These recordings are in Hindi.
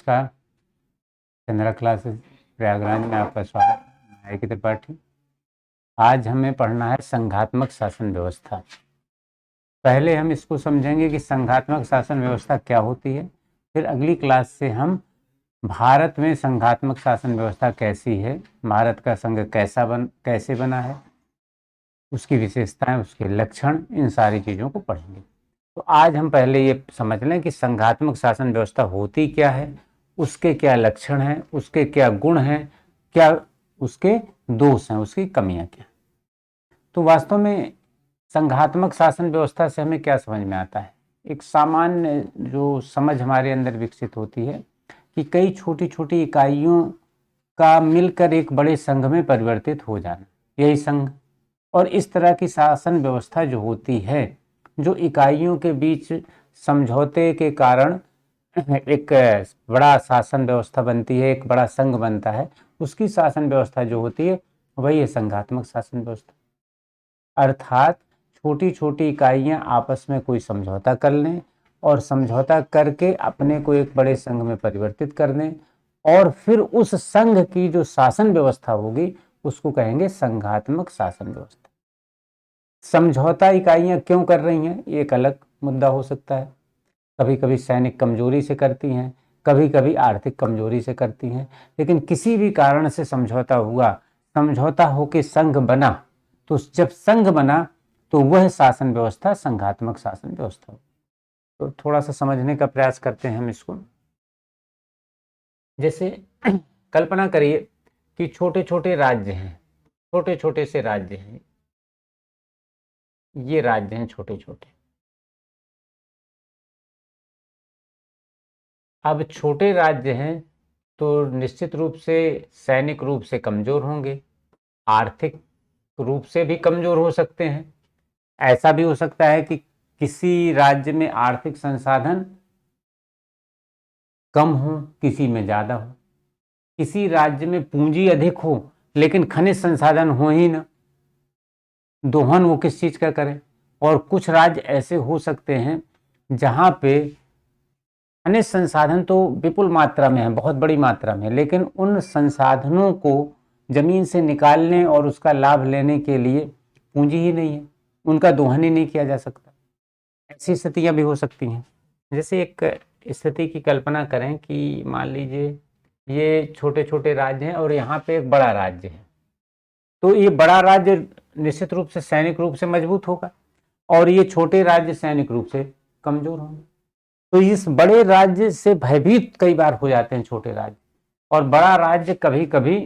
नमस्कार। चंद्रा क्लासेस प्रयागराज में आपका स्वागत है। मैं त्रिपाठी। आज हमें पढ़ना है संघात्मक शासन व्यवस्था। पहले हम इसको समझेंगे कि संघात्मक शासन व्यवस्था क्या होती है, फिर अगली क्लास से हम भारत में संघात्मक शासन व्यवस्था कैसी है, भारत का संघ कैसे बना है, उसकी विशेषताएं, उसके लक्षण, इन सारी चीज़ों को पढ़ेंगे। तो आज हम पहले ये समझ लें कि संघात्मक शासन व्यवस्था होती क्या है, उसके क्या लक्षण हैं, उसके क्या गुण हैं, क्या उसके दोष हैं, उसकी कमियां क्या। तो वास्तव में संघात्मक शासन व्यवस्था से हमें क्या समझ में आता है, एक सामान्य जो समझ हमारे अंदर विकसित होती है कि कई छोटी छोटी इकाइयों का मिलकर एक बड़े संघ में परिवर्तित हो जाना, यही संघ। और इस तरह की शासन व्यवस्था जो होती है, जो इकाइयों के बीच समझौते के कारण एक बड़ा शासन व्यवस्था बनती है, एक बड़ा संघ बनता है, उसकी शासन व्यवस्था जो होती है वही है संघात्मक शासन व्यवस्था। अर्थात छोटी छोटी इकाइयां आपस में कोई समझौता कर लें और समझौता करके अपने को एक बड़े संघ में परिवर्तित कर दें, और फिर उस संघ की जो शासन व्यवस्था होगी उसको कहेंगे संघात्मक शासन व्यवस्था। समझौता इकाइयां क्यों कर रही हैं, ये एक अलग मुद्दा हो सकता है। कभी कभी सैनिक कमजोरी से करती हैं, कभी कभी आर्थिक कमजोरी से करती हैं, लेकिन किसी भी कारण से समझौता हुआ, समझौता होकर संघ बना, तो जब संघ बना तो वह शासन व्यवस्था संघात्मक शासन व्यवस्था हो। तो थोड़ा सा समझने का प्रयास करते हैं हम इसको। जैसे कल्पना करिए कि छोटे छोटे राज्य हैं, छोटे छोटे से राज्य हैं, ये राज्य हैं छोटे छोटे। अब छोटे राज्य हैं तो निश्चित रूप से सैनिक रूप से कमजोर होंगे, आर्थिक रूप से भी कमजोर हो सकते हैं। ऐसा भी हो सकता है कि किसी राज्य में आर्थिक संसाधन कम हो, किसी में ज्यादा हो। किसी राज्य में पूंजी अधिक हो लेकिन खनिज संसाधन हो ही ना, दोहन वो किस चीज का करें। और कुछ राज्य ऐसे हो सकते हैं जहां पे खनिज संसाधन तो विपुल मात्रा में है, बहुत बड़ी मात्रा में, लेकिन उन संसाधनों को जमीन से निकालने और उसका लाभ लेने के लिए पूंजी ही नहीं है, उनका दोहन ही नहीं किया जा सकता। ऐसी स्थितियां भी हो सकती हैं। जैसे एक स्थिति की कल्पना करें कि मान लीजिए ये छोटे छोटे राज्य हैं और यहाँ पे एक बड़ा राज्य है। तो ये बड़ा राज्य निश्चित रूप से सैनिक रूप से मजबूत होगा और ये छोटे राज्य सैनिक रूप से कमजोर होंगे। तो इस बड़े राज्य से भयभीत कई बार हो जाते हैं छोटे राज्य, और बड़ा राज्य कभी कभी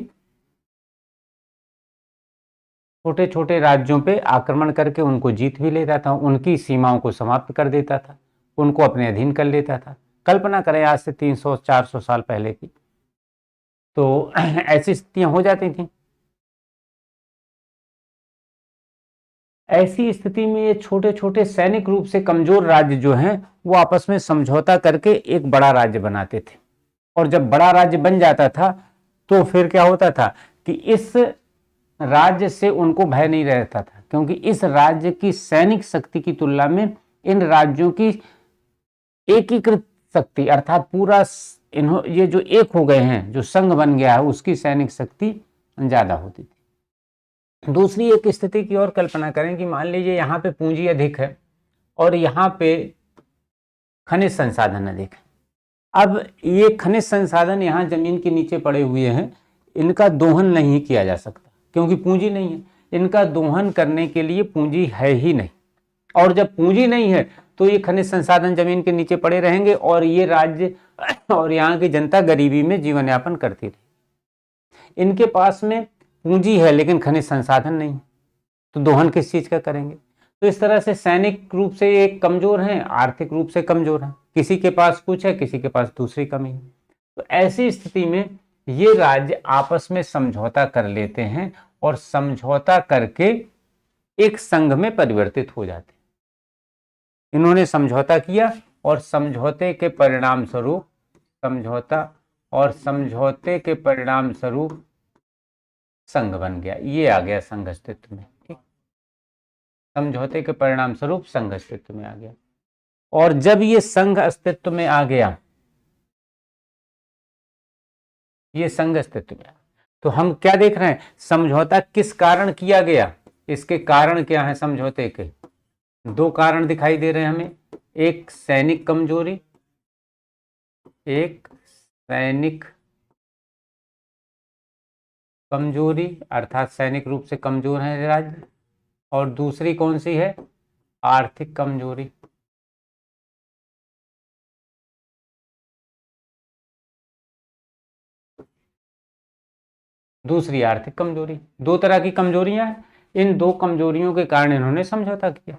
छोटे छोटे राज्यों पे आक्रमण करके उनको जीत भी लेता था, उनकी सीमाओं को समाप्त कर देता था, उनको अपने अधीन कर लेता था। कल्पना करें आज से 300-400 साल पहले की, तो ऐसी स्थितियां हो जाती थी। ऐसी स्थिति में ये छोटे छोटे सैनिक रूप से कमजोर राज्य जो हैं वो आपस में समझौता करके एक बड़ा राज्य बनाते थे। और जब बड़ा राज्य बन जाता था तो फिर क्या होता था कि इस राज्य से उनको भय नहीं रहता था, क्योंकि इस राज्य की सैनिक शक्ति की तुलना में इन राज्यों की एकीकृत शक्ति, अर्थात पूरा ये जो एक हो गए हैं, जो संघ बन गया है, उसकी सैनिक शक्ति ज्यादा होती थी। दूसरी एक स्थिति की और कल्पना करें कि मान लीजिए यहाँ पे पूंजी अधिक है और यहाँ पे खनिज संसाधन अधिक है। अब ये खनिज संसाधन यहाँ जमीन के नीचे पड़े हुए हैं, इनका दोहन नहीं किया जा सकता क्योंकि पूंजी नहीं है। इनका दोहन करने के लिए पूंजी है ही नहीं, और जब पूंजी नहीं है तो ये खनिज संसाधन जमीन के नीचे पड़े रहेंगे और ये राज्य और यहाँ की जनता गरीबी में जीवन यापन करती रही। इनके पास में पूंजी है लेकिन खनिज संसाधन नहीं, तो दोहन किस चीज का करेंगे। तो इस तरह से सैनिक रूप से एक कमजोर हैं, आर्थिक रूप से कमजोर हैं, किसी के पास कुछ है, किसी के पास दूसरी कमी है। तो ऐसी स्थिति में ये राज्य आपस में समझौता कर लेते हैं और समझौता करके एक संघ में परिवर्तित हो जाते हैं। इन्होंने समझौता किया और समझौते के परिणाम स्वरूप संघ बन गया, ये आ गया संघ अस्तित्व में। ठीक, समझौते के परिणाम स्वरूप संघ अस्तित्व में आ गया। और जब ये संघ अस्तित्व में आ गया ये संघ अस्तित्व में। तो हम क्या देख रहे हैं, समझौता किस कारण किया गया, इसके कारण क्या है समझौते के, दो कारण दिखाई दे रहे हैं हमें, एक सैनिक कमजोरी, एक सैनिक कमजोरी अर्थात सैनिक रूप से कमजोर है राज्य, और दूसरी कौन सी है, आर्थिक कमजोरी। दूसरी आर्थिक कमजोरी, दो तरह की कमजोरियां हैं, इन दो कमजोरियों के कारण इन्होंने समझौता किया।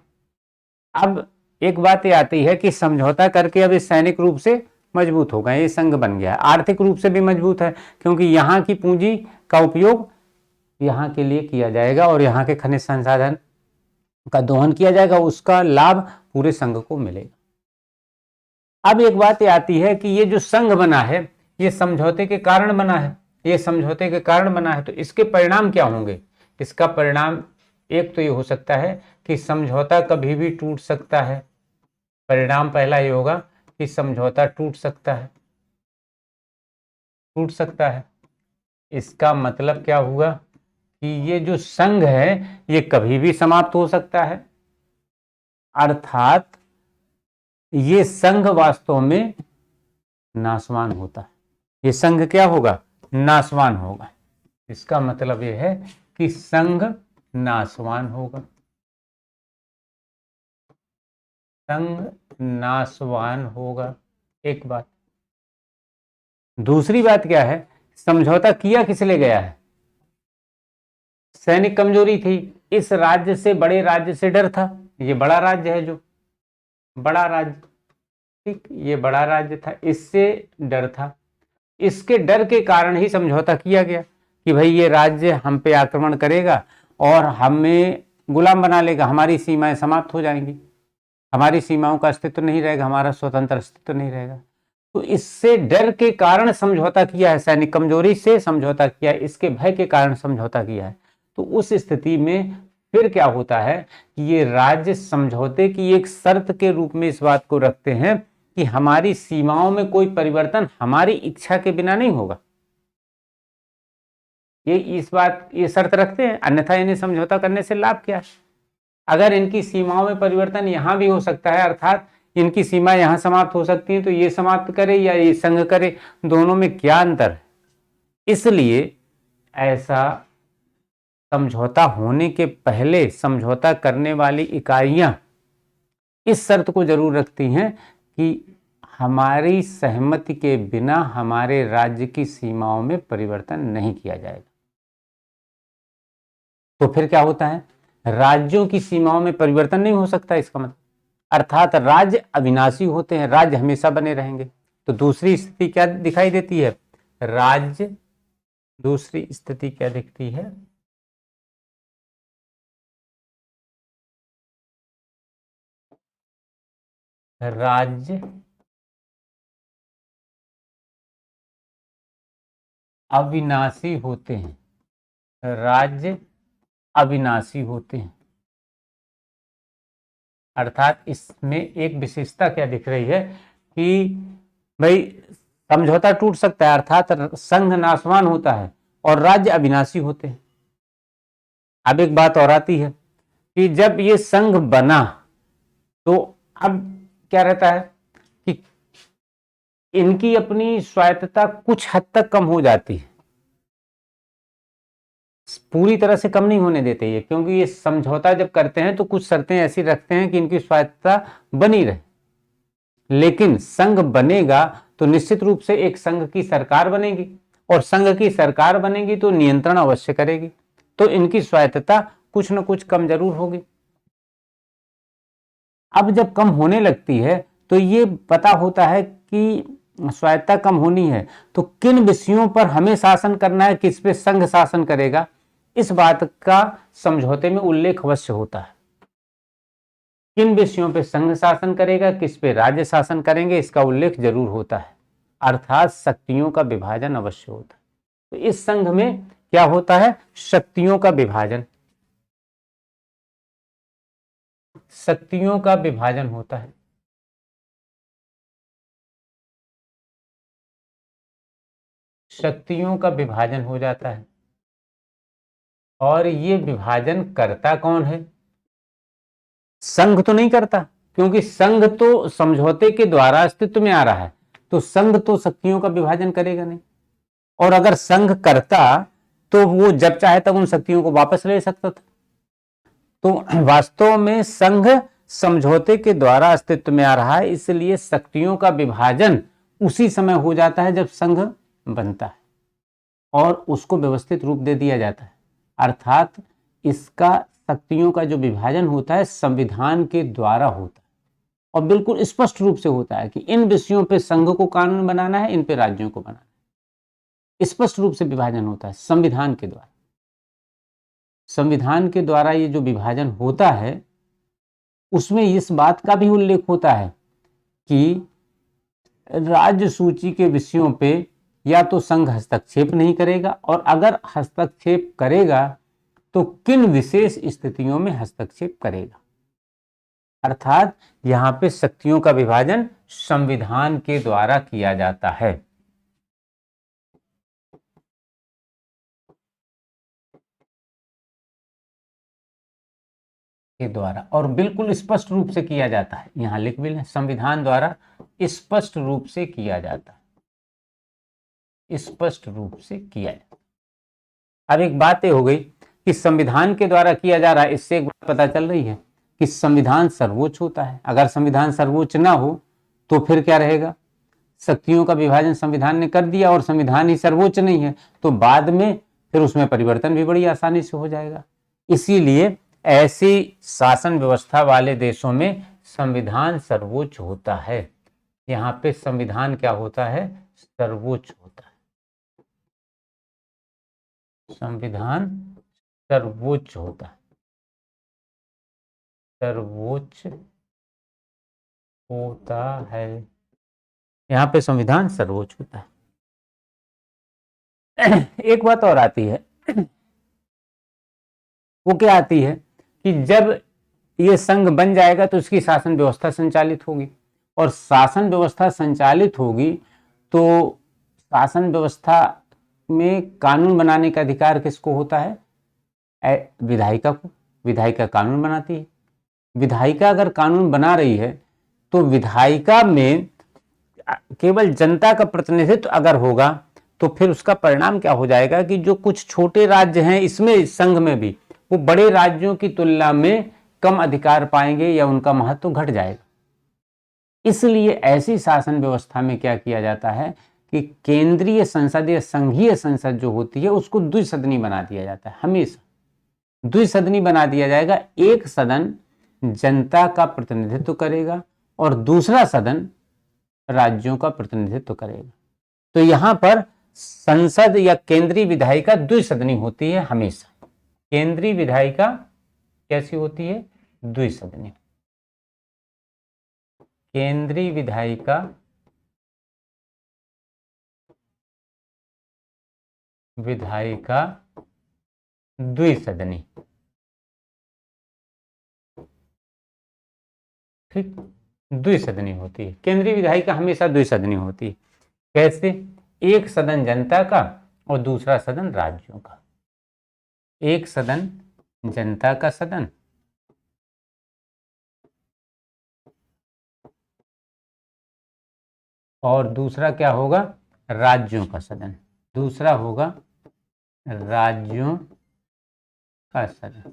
अब एक बात ये आती है कि समझौता करके अब इस सैनिक रूप से मजबूत हो गए, ये संघ बन गया है, आर्थिक रूप से भी मजबूत है क्योंकि यहाँ की पूंजी का उपयोग यहाँ के लिए किया जाएगा और यहाँ के खनिज संसाधन का दोहन किया जाएगा, उसका लाभ पूरे संघ को मिलेगा। अब एक बात ये आती है कि ये जो संघ बना है ये समझौते के कारण बना है, ये समझौते के कारण बना है, तो इसके परिणाम क्या होंगे, इसका परिणाम एक तो ये हो सकता है कि समझौता कभी भी टूट सकता है, परिणाम पहला ये होगा कि समझौता टूट सकता है, टूट सकता है। इसका मतलब क्या हुआ कि ये जो संघ है ये कभी भी समाप्त हो सकता है, अर्थात ये संघ वास्तव में नाशवान होता है, ये संघ क्या होगा, नाशवान होगा। इसका मतलब ये है कि संघ नाशवान होगा, संघ नाशवान होगा, एक बात। दूसरी बात क्या है, समझौता किया किस लिए गया है, सैनिक कमजोरी थी, इस राज्य से, बड़े राज्य से डर था, ये बड़ा राज्य है, जो बड़ा राज्य, ठीक, ये बड़ा राज्य था, इससे डर था, इसके डर के कारण ही समझौता किया गया कि भाई ये राज्य हम पे आक्रमण करेगा और हमें गुलाम बना लेगा, हमारी सीमाएं समाप्त हो जाएंगी, हमारी सीमाओं का अस्तित्व नहीं रहेगा, हमारा स्वतंत्र अस्तित्व नहीं रहेगा। तो इससे डर के कारण समझौता किया है, सैनिक कमजोरी से समझौता किया है, इसके भय के कारण समझौता किया है। तो उस स्थिति में फिर क्या होता है कि ये राज्य समझौते की एक शर्त के रूप में इस बात को रखते हैं कि हमारी सीमाओं में कोई परिवर्तन हमारी इच्छा के बिना नहीं होगा, ये इस बात ये शर्त रखते हैं, अन्यथा इन्हें समझौता करने से लाभ क्या है। अगर इनकी सीमाओं में परिवर्तन यहां भी हो सकता है, अर्थात इनकी सीमा यहां समाप्त हो सकती है, तो ये समाप्त करे या ये संघ करे, दोनों में क्या अंतर है। इसलिए ऐसा समझौता होने के पहले समझौता करने वाली इकाइयां इस शर्त को जरूर रखती हैं कि हमारी सहमति के बिना हमारे राज्य की सीमाओं में परिवर्तन नहीं किया जाएगा। तो फिर क्या होता है, राज्यों की सीमाओं में परिवर्तन नहीं हो सकता, इसका मतलब अर्थात राज्य अविनाशी होते हैं, राज्य हमेशा बने रहेंगे। तो दूसरी स्थिति क्या दिखाई देती है, राज्य, दूसरी स्थिति क्या दिखती है, राज्य अविनाशी होते हैं, राज्य अविनाशी होते हैं, अर्थात इसमें एक विशेषता क्या दिख रही है कि भाई समझौता टूट सकता है, अर्थात संघ नाशवान होता है और राज्य अविनाशी होते हैं। अब एक बात और आती है कि जब ये संघ बना तो अब क्या रहता है कि इनकी अपनी स्वायत्तता कुछ हद तक कम हो जाती है, पूरी तरह से कम नहीं होने देते ये, क्योंकि ये समझौता जब करते हैं तो कुछ शर्तें ऐसी रखते हैं कि इनकी स्वायत्तता बनी रहे। लेकिन संघ बनेगा तो निश्चित रूप से एक संघ की सरकार बनेगी, और संघ की सरकार बनेगी तो नियंत्रण अवश्य करेगी, तो इनकी स्वायत्तता कुछ न कुछ कम जरूर होगी। अब जब कम होने लगती है तो ये पता होता है कि स्वायत्तता कम होनी है, तो किन विषयों पर हमें शासन करना है, किस पे संघ शासन करेगा, इस बात का समझौते में उल्लेख अवश्य होता है। किन विषयों पे संघ शासन करेगा, किस पे राज्य शासन करेंगे, इसका उल्लेख जरूर होता है, अर्थात शक्तियों का विभाजन अवश्य होता है। तो इस संघ में क्या होता है, शक्तियों का विभाजन, शक्तियों का विभाजन होता है। शक्तियों का विभाजन हो जाता है। और ये विभाजन करता कौन है? संघ तो नहीं करता, क्योंकि संघ तो समझौते के द्वारा अस्तित्व में आ रहा है, तो संघ तो शक्तियों का विभाजन करेगा नहीं। और अगर संघ करता तो वो जब चाहे तब उन शक्तियों को वापस ले सकता था। तो वास्तव में संघ समझौते के द्वारा अस्तित्व में आ रहा है, इसलिए शक्तियों का विभाजन उसी समय हो जाता है जब संघ बनता है और उसको व्यवस्थित रूप दे दिया जाता है। अर्थात इसका शक्तियों का जो विभाजन होता है संविधान के द्वारा होता है और बिल्कुल स्पष्ट रूप से होता है कि इन विषयों पे संघ को कानून बनाना है, इन पे राज्यों को बनाना है। स्पष्ट रूप से विभाजन होता है संविधान के द्वारा। संविधान के द्वारा ये जो विभाजन होता है उसमें इस बात का भी उल्लेख होता है कि राज्य सूची के विषयों पे या तो संघ हस्तक्षेप नहीं करेगा, और अगर हस्तक्षेप करेगा तो किन विशेष स्थितियों में हस्तक्षेप करेगा। अर्थात यहां पे शक्तियों का विभाजन संविधान के द्वारा किया जाता है। के द्वारा, और बिल्कुल स्पष्ट रूप से किया जाता है। यहां लिख भी लें, संविधान द्वारा स्पष्ट रूप से किया जाता है, स्पष्ट रूप से किया जाता है। अब एक बात ये हो गई कि संविधान के द्वारा किया जा रहा है, इससे एक बात पता चल रही है कि संविधान सर्वोच्च होता है। अगर संविधान सर्वोच्च ना हो तो फिर क्या रहेगा? शक्तियों का विभाजन संविधान ने कर दिया और संविधान ही सर्वोच्च नहीं है, तो बाद में फिर उसमें परिवर्तन भी बड़ी आसानी से हो जाएगा। इसीलिए ऐसी शासन व्यवस्था वाले देशों में संविधान सर्वोच्च होता है। यहाँ पे संविधान क्या होता है? सर्वोच्च होता है। संविधान सर्वोच्च होता है, सर्वोच्च होता है। यहाँ पे संविधान सर्वोच्च होता है। एक बात और आती है, वो क्या आती है कि जब ये संघ बन जाएगा तो इसकी शासन व्यवस्था संचालित होगी, और शासन व्यवस्था संचालित होगी तो शासन व्यवस्था में कानून बनाने का अधिकार किसको होता है? विधायिका को। विधायिका कानून बनाती है। विधायिका अगर कानून बना रही है तो विधायिका में केवल जनता का प्रतिनिधित्व अगर होगा तो फिर उसका परिणाम क्या हो जाएगा कि जो कुछ छोटे राज्य हैं इसमें संघ में भी, वो बड़े राज्यों की तुलना में कम अधिकार पाएंगे या उनका महत्व घट जाएगा। इसलिए ऐसी शासन व्यवस्था में क्या किया जाता है कि केंद्रीय संसद या संघीय संसद जो होती है उसको द्विसदनी बना दिया जाता है। हमेशा द्विसदनी बना दिया जाएगा। एक सदन जनता का प्रतिनिधित्व करेगा और दूसरा सदन राज्यों का प्रतिनिधित्व करेगा। तो यहां पर संसद या केंद्रीय विधायिका द्विसदनी होती है हमेशा। केंद्रीय विधायिका कैसी होती है? द्विसदनी। केंद्रीय विधायिका द्विसदनी। ठीक, द्विसदनी होती है। केंद्रीय विधायिका हमेशा द्विसदनी होती है। कैसे? एक सदन जनता का और दूसरा सदन राज्यों का। एक सदन जनता का सदन और दूसरा क्या होगा? राज्यों का सदन। दूसरा होगा राज्यों का सदन।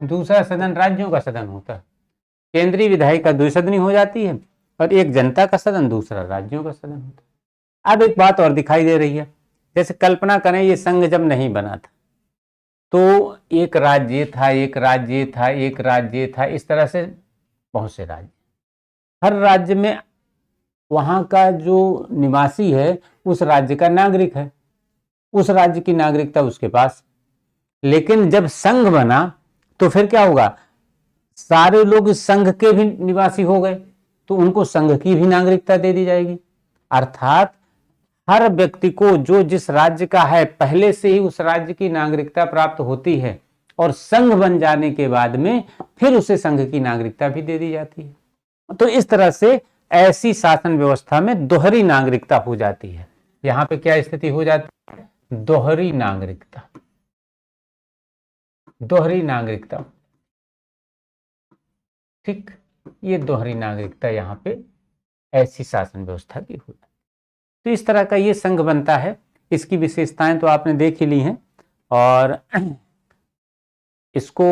दूसरा सदन राज्यों का सदन होता है। केंद्रीय विधायिका द्विसदनी हो जाती है और एक जनता का सदन, दूसरा राज्यों का सदन होता है। अब एक बात और दिखाई दे रही है, जैसे कल्पना करें ये संघ जब नहीं बना था तो एक राज्य था, एक राज्य था, एक राज्य था, इस तरह से बहुत से राज्य। हर राज्य में वहां का जो निवासी है उस राज्य का नागरिक है, उस राज्य की नागरिकता उसके पास। लेकिन जब संघ बना तो फिर क्या होगा? सारे लोग इस संघ के भी निवासी हो गए तो उनको संघ की भी नागरिकता दे दी जाएगी। अर्थात हर व्यक्ति को जो जिस राज्य का है पहले से ही उस राज्य की नागरिकता प्राप्त होती है, और संघ बन जाने के बाद में फिर उसे संघ की नागरिकता भी दे दी जाती है। तो इस तरह से ऐसी शासन व्यवस्था में दोहरी नागरिकता हो जाती है। यहाँ पे क्या स्थिति हो जाती है? दोहरी नागरिकता, दोहरी नागरिकता। ठीक, ये दोहरी नागरिकता यहाँ पे ऐसी शासन व्यवस्था की हो। तो इस तरह का ये संघ बनता है। इसकी विशेषताएं तो आपने देख ही ली हैं, और इसको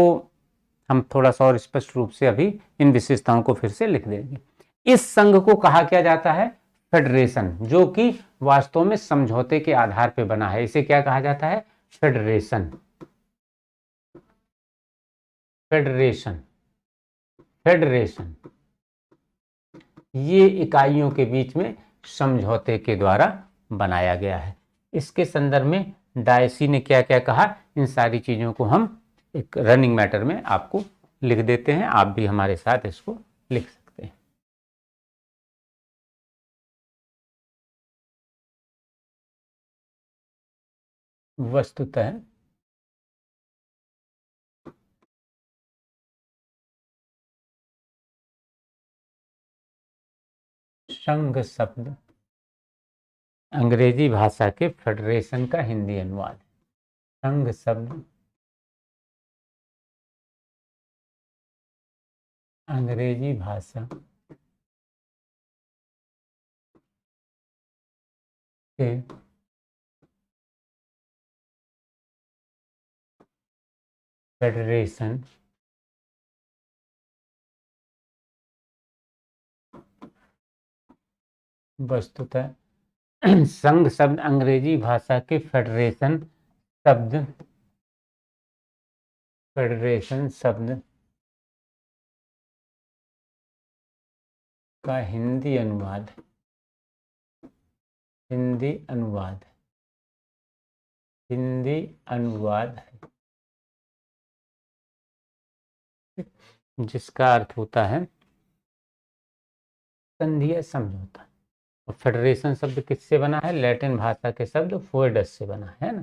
हम थोड़ा सा और स्पष्ट रूप से अभी इन विशेषताओं को फिर से लिख देंगे। इस संघ को कहा क्या जाता है? फेडरेशन, जो कि वास्तव में समझौते के आधार पर बना है। इसे क्या कहा जाता है? फेडरेशन। फेडरेशन, फेडरेशन ये इकाइयों के बीच में समझौते के द्वारा बनाया गया है। इसके संदर्भ में डायसी ने क्या क्या कहा, इन सारी चीजों को हम एक रनिंग मैटर में आपको लिख देते हैं। आप भी हमारे साथ इसको लिख सकते हैं। वस्तुतः संघ शब्द अंग्रेजी भाषा के फेडरेशन का हिंदी अनुवाद। संघ शब्द अंग्रेजी भाषा के फेडरेशन वस्तुतः संघ शब्द अंग्रेजी भाषा के फेडरेशन शब्द, फेडरेशन शब्द का हिंदी अनुवाद, हिंदी अनुवाद, हिंदी अनुवाद है, जिसका अर्थ होता है संधीय समझौता। और फेडरेशन शब्द किससे बना है? लैटिन भाषा के शब्द फोएडस से बना है ना।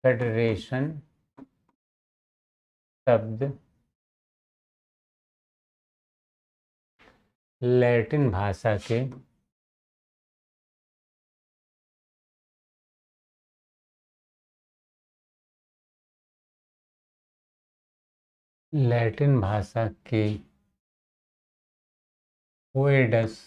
फेडरेशन शब्द लैटिन भाषा के लैटिन भाषा के फोएडस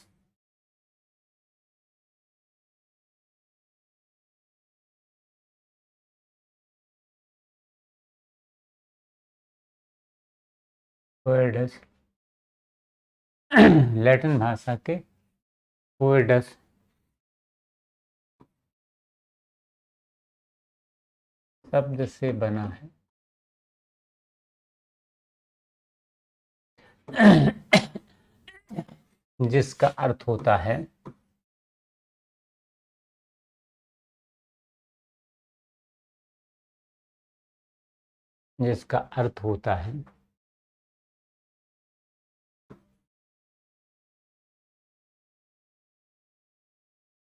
फोएडस लैटिन भाषा के फोएडस शब्द से बना है। जिसका अर्थ होता है जिसका अर्थ होता है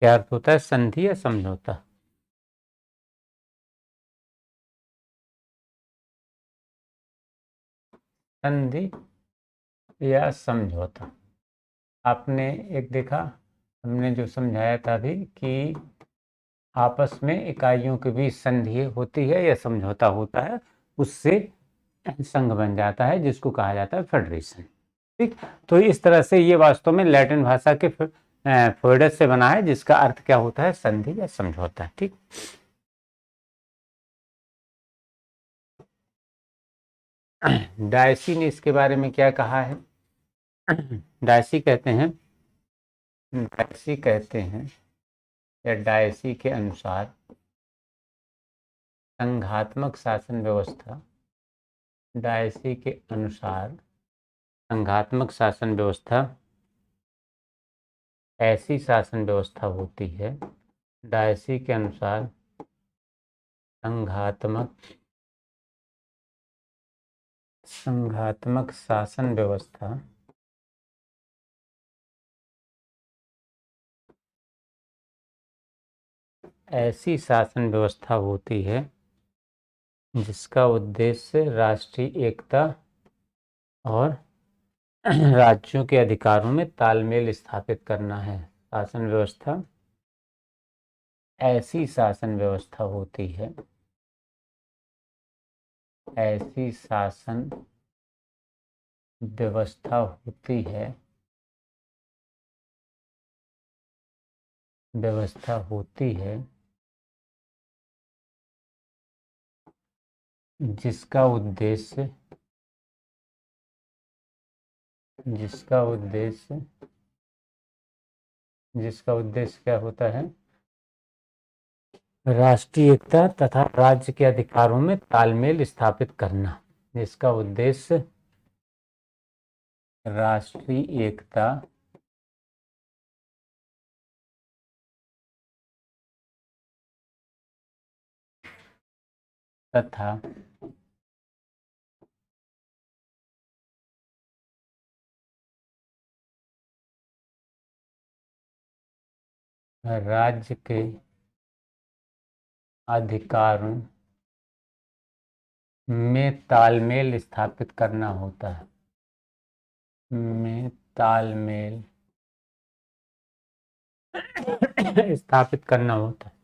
क्या अर्थ होता है? संधि या समझौता। संधि या समझौता। आपने एक देखा, हमने जो समझाया था अभी कि आपस में इकाइयों के बीच संधि होती है या समझौता होता है, उससे संघ बन जाता है, जिसको कहा जाता है फेडरेशन। ठीक, तो इस तरह से ये वास्तव में लैटिन भाषा के फोएडस से बना है, जिसका अर्थ क्या होता है? संधि या समझौता। ठीक, डायसी ने इसके बारे में क्या कहा है? डायसी कहते हैं, डायसी कहते हैं या डायसी के अनुसार संघात्मक शासन व्यवस्था, डायसी के अनुसार संघात्मक शासन व्यवस्था ऐसी शासन व्यवस्था होती है, डायसी के अनुसार संघात्मक शासन व्यवस्था ऐसी शासन व्यवस्था होती है जिसका उद्देश्य राष्ट्रीय एकता और राज्यों के अधिकारों में तालमेल स्थापित करना है। शासन व्यवस्था ऐसी शासन व्यवस्था होती है, ऐसी शासन व्यवस्था होती है, व्यवस्था होती है जिसका उद्देश्य, जिसका उद्देश्य, जिसका उद्देश्य क्या होता है, राष्ट्रीय एकता तथा राज्य के अधिकारों में तालमेल स्थापित करना। जिसका उद्देश्य राष्ट्रीय एकता तथा राज्य के अधिकारों में तालमेल स्थापित करना होता है, में तालमेल स्थापित करना होता है।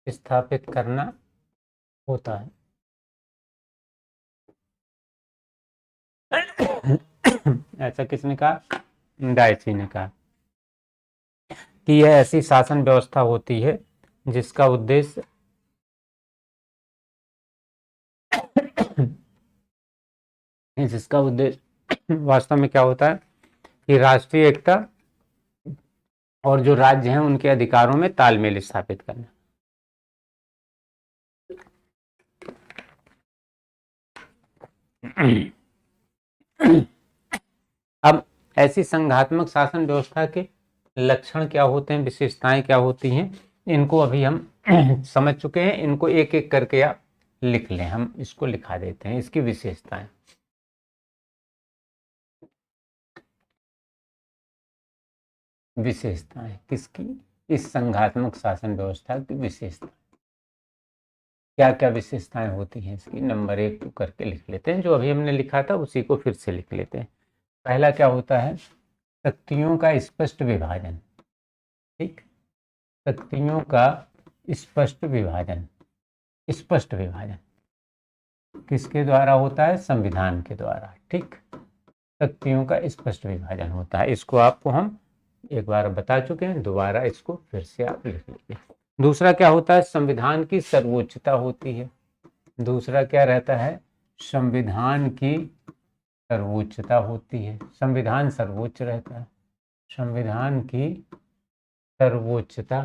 स्थापित करना होता है। ऐसा किसने कहा? डायची ने कहा कि यह ऐसी शासन व्यवस्था होती है जिसका उद्देश्य जिसका उद्देश्य वास्तव में क्या होता है कि राष्ट्रीय एकता और जो राज्य हैं उनके अधिकारों में तालमेल स्थापित करना। अब ऐसी संघात्मक शासन व्यवस्था के लक्षण क्या होते हैं, विशेषताएं क्या होती हैं, इनको अभी हम समझ चुके हैं। इनको एक एक करके आप लिख लें, हम इसको लिखा देते हैं, इसकी विशेषताएं। विशेषताएं किसकी? इस संघात्मक शासन व्यवस्था की विशेषता क्या क्या विशेषताएं होती हैं इसकी, नंबर 1 करके लिख लेते हैं। जो अभी हमने लिखा था उसी को फिर से लिख लेते हैं। पहला क्या होता है? शक्तियों का स्पष्ट विभाजन। ठीक, शक्तियों का स्पष्ट विभाजन। स्पष्ट विभाजन किसके द्वारा होता है? संविधान के द्वारा। ठीक, शक्तियों का स्पष्ट विभाजन होता है। इसको आपको हम एक बार बता चुके हैं, दोबारा इसको फिर से आप लिख लीजिए। दूसरा क्या होता है? संविधान की सर्वोच्चता होती है। दूसरा क्या रहता है? संविधान की सर्वोच्चता होती है। संविधान सर्वोच्च रहता है। संविधान की सर्वोच्चता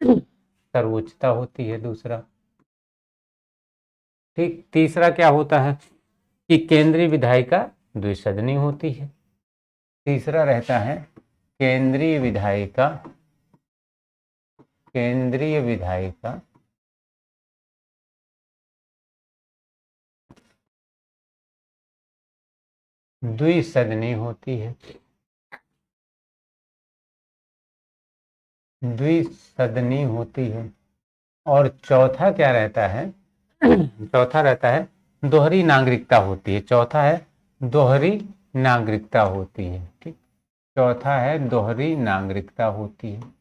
सर्वोच्चता होती है दूसरा। ठीक, तीसरा क्या होता है कि केंद्रीय विधायिका द्विसदनी होती है। तीसरा रहता है केंद्रीय विधायिका, केंद्रीय विधायिका द्विसदनी होती है। द्विसदनी होती है। और चौथा क्या रहता है? चौथा रहता है दोहरी नागरिकता होती है। चौथा है दोहरी नागरिकता होती है। ठीक, चौथा है दोहरी नागरिकता होती है।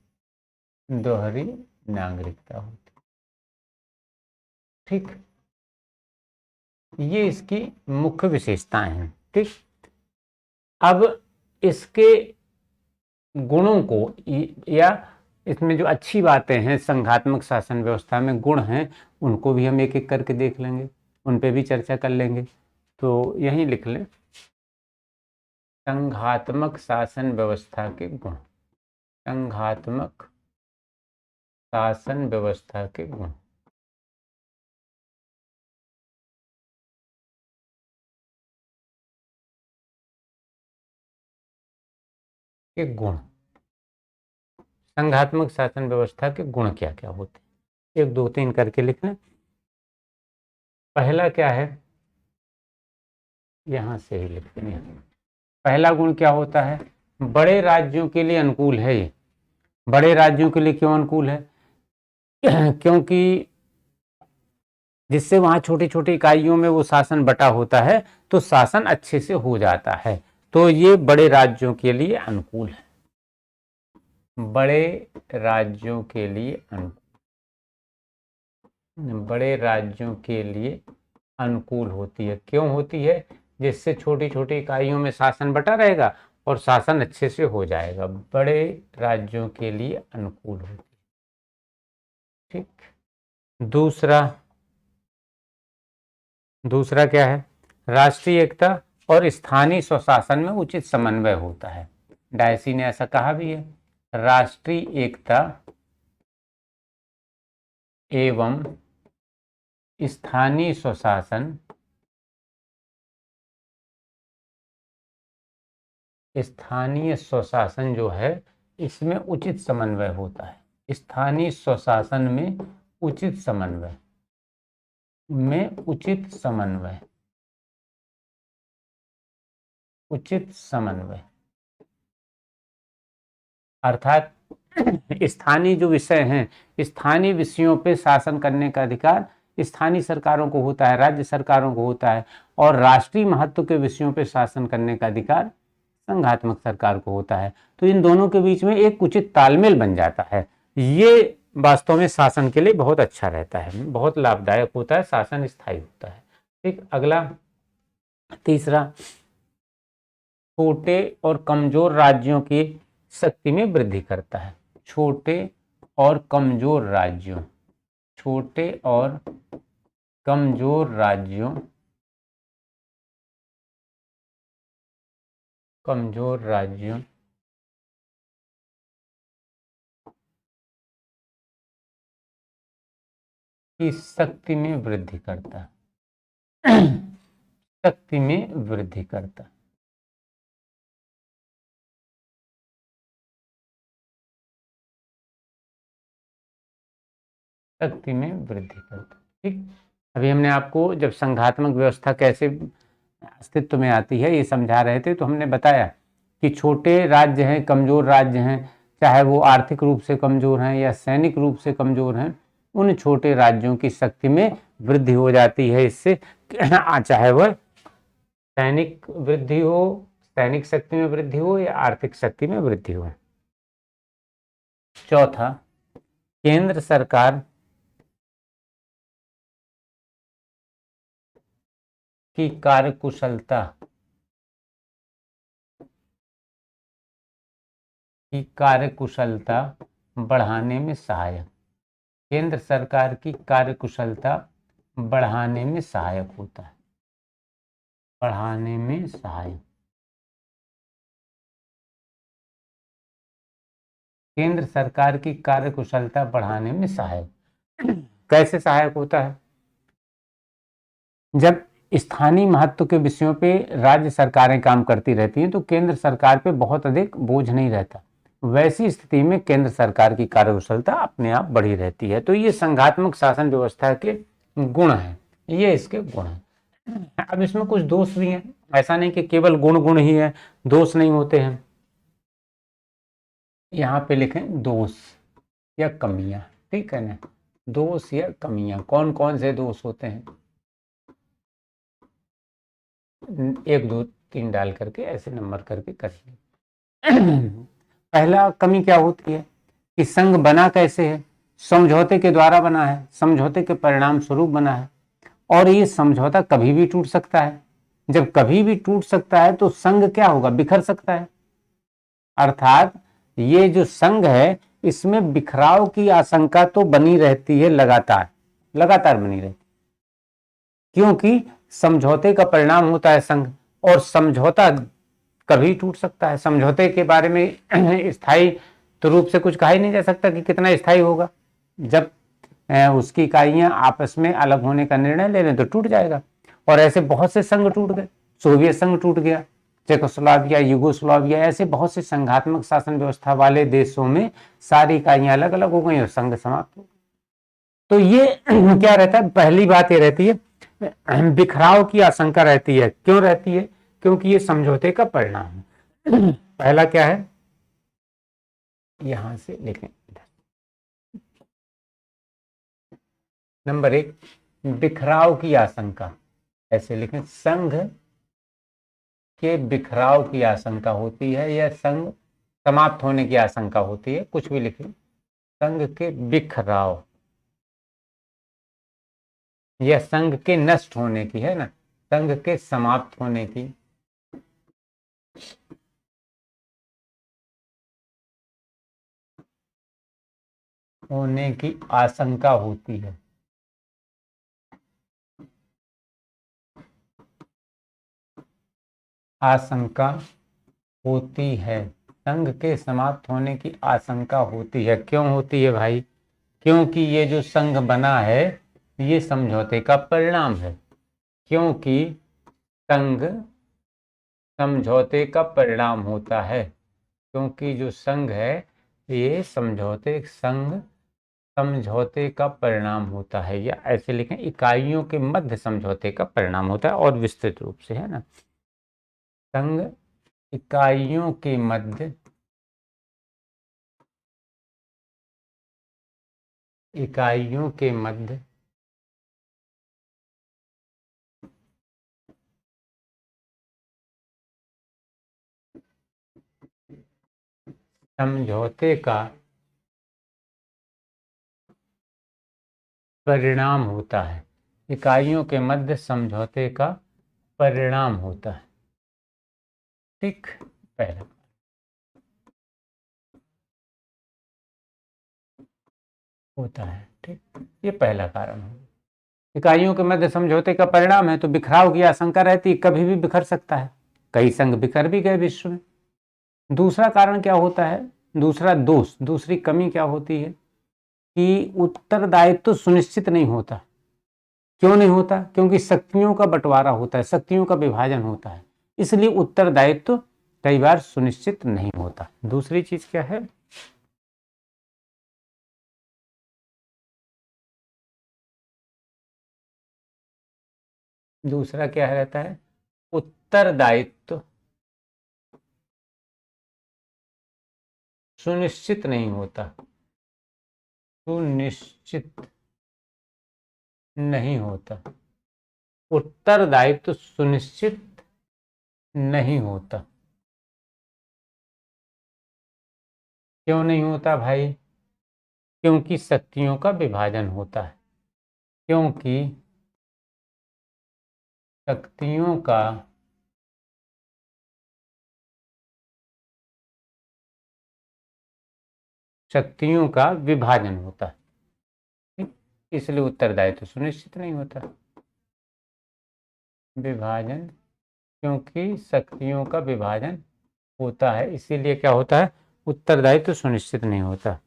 दोहरी नागरिकता होती है। ठीक, ये इसकी मुख्य विशेषताएं हैं। ठीक, अब इसके गुणों को या इसमें जो अच्छी बातें हैं संघात्मक शासन व्यवस्था में गुण हैं, उनको भी हम एक एक करके देख लेंगे, उन पे भी चर्चा कर लेंगे। तो यहीं लिख लें, संघात्मक शासन व्यवस्था के गुण। संघात्मक शासन व्यवस्था के गुण। के गुण, संघात्मक शासन व्यवस्था के गुण क्या क्या होते हैं, 1 2 3 करके लिख लें। पहला क्या है? यहां से ही लिखते हैं। पहला गुण क्या होता है, बड़े राज्यों के लिए अनुकूल है। ये बड़े राज्यों के लिए क्यों अनुकूल है, क्योंकि जिससे वहां छोटी छोटी इकाइयों में वो शासन बटा होता है तो शासन अच्छे से हो जाता है। तो ये बड़े राज्यों के लिए अनुकूल है, बड़े राज्यों के लिए बड़े राज्यों के लिए अनुकूल होती है। क्यों होती है, जिससे छोटी छोटी इकाइयों में शासन बटा रहेगा और शासन अच्छे से हो जाएगा, बड़े राज्यों के लिए अनुकूल होती है। ठीक। दूसरा क्या है, राष्ट्रीय एकता और स्थानीय स्वशासन में उचित समन्वय होता है। डायसी ने ऐसा कहा भी है, राष्ट्रीय एकता एवं स्थानीय स्वशासन जो है इसमें उचित समन्वय होता है। स्थानीय स्वशासन में उचित समन्वय अर्थात स्थानीय जो विषय हैं, स्थानीय विषयों पे शासन करने का अधिकार स्थानीय सरकारों को होता है, राज्य सरकारों को होता है, और राष्ट्रीय महत्व के विषयों पे शासन करने का अधिकार संघात्मक सरकार को होता है। तो इन दोनों के बीच में एक उचित तालमेल बन जाता है। ये वास्तव में शासन के लिए बहुत अच्छा रहता है, बहुत लाभदायक होता है, शासन स्थायी होता है। ठीक। अगला तीसरा, छोटे और कमजोर राज्यों की शक्ति में वृद्धि करता है। छोटे और कमजोर राज्यों की शक्ति में वृद्धि करता है। शक्ति में वृद्धि करता ठीक। अभी हमने आपको जब संघात्मक व्यवस्था कैसे अस्तित्व में आती है ये समझा रहे थे, तो हमने बताया कि छोटे राज्य हैं, कमजोर राज्य हैं, चाहे वो आर्थिक रूप से कमजोर हैं या सैनिक रूप से कमजोर हैं, उन छोटे राज्यों की शक्ति में वृद्धि हो जाती है इससे, चाहे वह सैनिक शक्ति में वृद्धि हो या आर्थिक शक्ति में वृद्धि हो। चौथा, केंद्र सरकार की कार्यकुशलता बढ़ाने में सहायक, केंद्र सरकार की कार्यकुशलता बढ़ाने में सहायक होता है, केंद्र सरकार की कार्यकुशलता बढ़ाने में सहायक। कैसे सहायक होता है, जब स्थानीय महत्व के विषयों पे राज्य सरकारें काम करती रहती हैं तो केंद्र सरकार पे बहुत अधिक बोझ नहीं रहता। वैसी स्थिति में केंद्र सरकार की कार्यकुशलता अपने आप बढ़ी रहती है। तो ये संघात्मक शासन व्यवस्था के गुण हैं, ये इसके गुण हैं। अब इसमें कुछ दोष भी हैं, ऐसा नहीं कि केवल गुण ही है, दोष नहीं होते हैं। यहाँ पे लिखें दोष या कमियां, ठीक है ना, दोष या कमियां। कौन कौन से दोष होते हैं, 1 2 3 डाल करके ऐसे नंबर करके करेंगे। पहला कमी क्या होती है कि संघ बना कैसे है, समझौते के द्वारा बना है, समझौते के परिणाम स्वरूप बना है, और ये समझौता कभी भी टूट सकता है। जब कभी भी टूट सकता है तो संघ क्या होगा, बिखर सकता है। अर्थात ये जो संघ है इसमें बिखराव की आशंका तो बनी रहती है, लगातार बनी रहती, क्योंकि समझौते का परिणाम होता है संघ, और समझौता कभी टूट सकता है। समझौते के बारे में स्थायी तो रूप से कुछ कहा ही नहीं जा सकता कि कितना स्थायी होगा। जब उसकी इकाइयां आपस में अलग होने का निर्णय ले लें तो टूट जाएगा, और ऐसे बहुत से संघ टूट गए। सोवियत संघ टूट गया, चेकोस्लोवाकिया, यूगोस्लाविया, ऐसे बहुत से संघात्मक शासन व्यवस्था वाले देशों में सारी इकाइयां अलग अलग हो गई और संघ समाप्त हो गया। तो ये क्या रहता है, पहली बात ये रहती है बिखराव की आशंका रहती है। क्यों रहती है? क्योंकि ये समझौते का परिणाम है। पहला क्या है, यहां से लिखें, नंबर 1 बिखराव की आशंका, ऐसे लिखें, संघ के बिखराव की आशंका होती है या संघ समाप्त होने की आशंका होती है, कुछ भी लिखें, संघ के बिखराव या संघ के नष्ट होने की, है ना, संघ के समाप्त होने की आशंका होती है। आशंका होती है, संघ के समाप्त होने की आशंका होती है। क्यों होती है भाई? क्योंकि ये जो संघ बना है ये समझौते का परिणाम है। क्योंकि संघ समझौते का परिणाम होता है, क्योंकि जो संघ है ये समझौते का परिणाम होता है, या ऐसे लिखें, इकाइयों के मध्य समझौते का परिणाम होता है, और विस्तृत रूप से, है ना, संघ इकाइयों के मध्य समझौते का परिणाम होता है। इकाइयों के मध्य समझौते का परिणाम होता है। ठीक, पहला होता है। ठीक, ये पहला कारण है। इकाइयों के मध्य समझौते का परिणाम है तो बिखराव की आशंका रहती है, कभी भी बिखर सकता है। कई संघ बिखर भी गए विश्व में। दूसरा कारण क्या होता है, दूसरा दोष, दूसरी कमी क्या होती है कि उत्तरदायित्व तो सुनिश्चित नहीं होता। क्यों नहीं होता? क्योंकि शक्तियों का बंटवारा होता है, शक्तियों का विभाजन होता है, इसलिए उत्तरदायित्व कई बार सुनिश्चित नहीं होता। दूसरी चीज क्या है, दूसरा क्या रहता है, उत्तरदायित्व सुनिश्चित नहीं होता, सुनिश्चित नहीं होता, उत्तरदायित्व सुनिश्चित नहीं होता। क्यों नहीं होता भाई? क्योंकि शक्तियों का विभाजन होता है, क्योंकि शक्तियों का विभाजन होता है, ठीक? इसलिए उत्तरदायित्व सुनिश्चित नहीं होता, विभाजन, क्योंकि शक्तियों का विभाजन होता है इसीलिए क्या होता है, उत्तरदायित्व सुनिश्चित नहीं होता।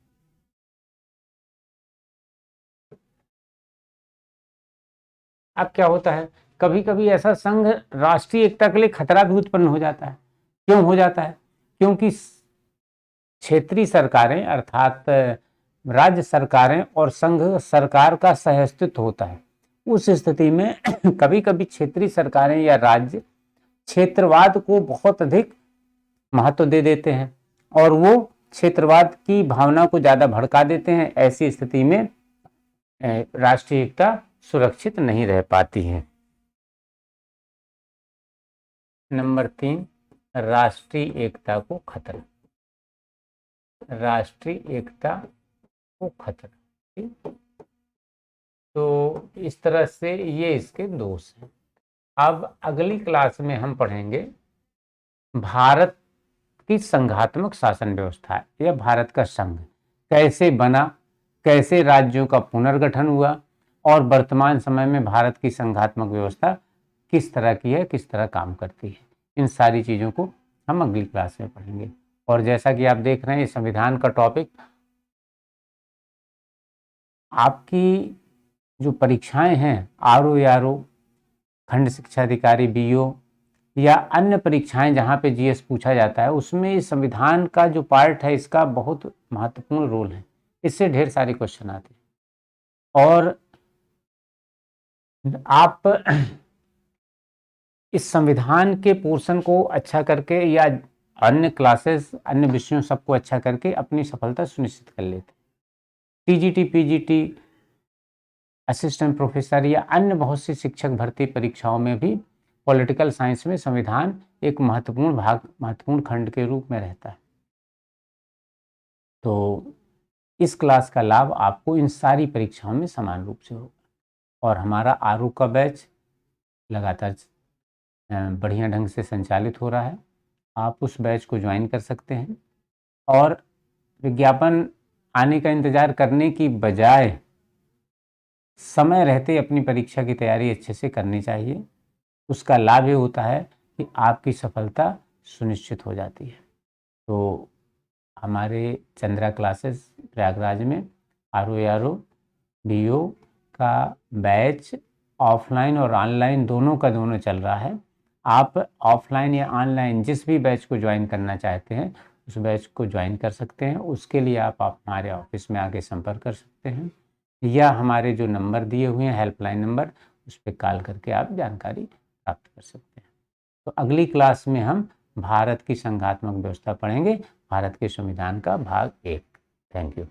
अब क्या होता है, कभी कभी ऐसा संघ राष्ट्रीय एकता के लिए खतरा भी उत्पन्न हो जाता है। क्यों हो जाता है? क्योंकि क्षेत्रीय सरकारें अर्थात राज्य सरकारें और संघ सरकार का सहअस्तित्व होता है। उस स्थिति में कभी कभी क्षेत्रीय सरकारें या राज्य क्षेत्रवाद को बहुत अधिक महत्व दे देते हैं और वो क्षेत्रवाद की भावना को ज्यादा भड़का देते हैं। ऐसी स्थिति में राष्ट्रीय एकता सुरक्षित नहीं रह पाती है। नंबर 3 राष्ट्रीय एकता को खतरा, राष्ट्रीय एकता को खतरा। ठीक, तो इस तरह से ये इसके दोष हैं। अब अगली क्लास में हम पढ़ेंगे भारत की संघात्मक शासन व्यवस्था या भारत का संघ कैसे बना, कैसे राज्यों का पुनर्गठन हुआ और वर्तमान समय में भारत की संघात्मक व्यवस्था किस तरह की है, किस तरह काम करती है। इन सारी चीज़ों को हम अगली क्लास में पढ़ेंगे। और जैसा कि आप देख रहे हैं संविधान का टॉपिक आपकी जो परीक्षाएं हैं RO खंड शिक्षा अधिकारी BO या अन्य परीक्षाएं जहां पे GS पूछा जाता है उसमें इस संविधान का जो पार्ट है इसका बहुत महत्वपूर्ण रोल है। इससे ढेर सारे क्वेश्चन आते हैं और आप इस संविधान के पोर्शन को अच्छा करके या अन्य क्लासेस, अन्य विषयों सबको अच्छा करके अपनी सफलता सुनिश्चित कर लेते। टीजीटी, पीजीटी, असिस्टेंट प्रोफेसर या अन्य बहुत सी शिक्षक भर्ती परीक्षाओं में भी पॉलिटिकल साइंस में संविधान एक महत्वपूर्ण खंड के रूप में रहता है। तो इस क्लास का लाभ आपको इन सारी परीक्षाओं में समान रूप से होगा। और हमारा आरू का बैच लगातार बढ़िया ढंग से संचालित हो रहा है। आप उस बैच को ज्वाइन कर सकते हैं और विज्ञापन आने का इंतज़ार करने की बजाय समय रहते अपनी परीक्षा की तैयारी अच्छे से करनी चाहिए। उसका लाभ ये होता है कि आपकी सफलता सुनिश्चित हो जाती है। तो हमारे चंद्रा क्लासेस प्रयागराज में RO BO का बैच ऑफलाइन और ऑनलाइन दोनों का दोनों चल रहा है। आप ऑफलाइन या ऑनलाइन जिस भी बैच को ज्वाइन करना चाहते हैं उस बैच को ज्वाइन कर सकते हैं। उसके लिए आप हमारे ऑफिस में आके संपर्क कर सकते हैं या हमारे जो नंबर दिए हुए हैं हेल्पलाइन नंबर, उस पर कॉल करके आप जानकारी प्राप्त कर सकते हैं। तो अगली क्लास में हम भारत की संघात्मक व्यवस्था पढ़ेंगे, भारत के संविधान का भाग 1। Thank you.